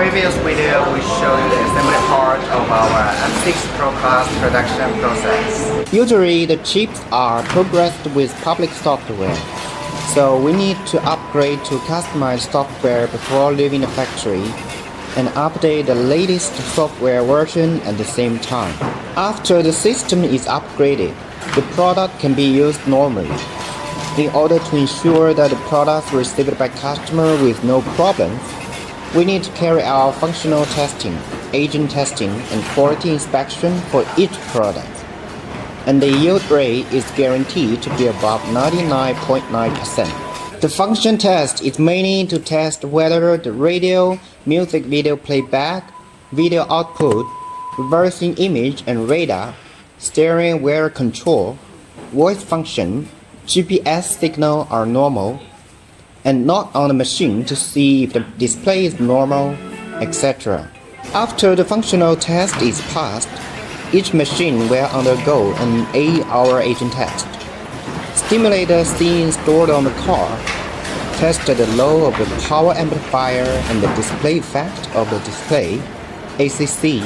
previous video, we showed you the assembly part of our M6 Pro Plus production process. Usually, the chips are progressed with public software, so we need to upgrade to customized software before leaving the factory and update the latest software version at the same time. After the system is upgraded, the product can be used normally. In order to ensure that the products received by customer with no problems, we need to carry out functional testing, agent testing, and quality inspection for each product. And the yield rate is guaranteed to be above 99.9%. The function test is mainly to test whether the radio, music video playback, video output, reversing image and radar, steering wheel control, voice function, GPS signal are normal, and not on the machine to see if the display is normal, etc. After the functional test is passed, each machine will undergo an 8-hour agent test. Stimulator scene stored on the car tested the load of the power amplifier and the display effect of the display, ACC,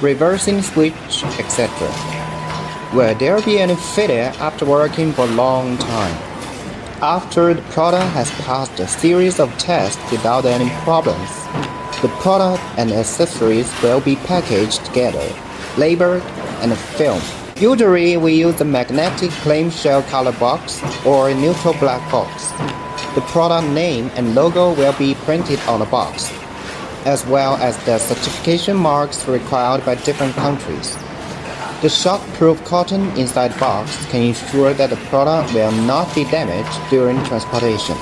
reversing switch, etc. Will there be any failure after working for a long time? After the product has passed a series of tests without any problems, the product and accessories will be packaged together, labeled, and filmed. Usually, we use a magnetic clamshell color box or a neutral black box. The product name and logo will be printed on the box, as well as the certification marks required by different countries. The shock-proof cotton inside the box can ensure that the product will not be damaged during transportation.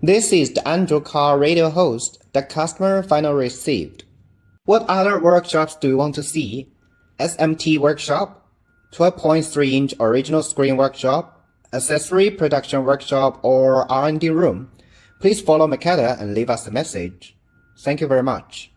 This is the Android car radio host the customer finally received. What other workshops do you want to see? SMT workshop, 12.3-inch original screen workshop, accessory production workshop, or R&D room? Please follow MEKEDE and leave us a message. Thank you very much.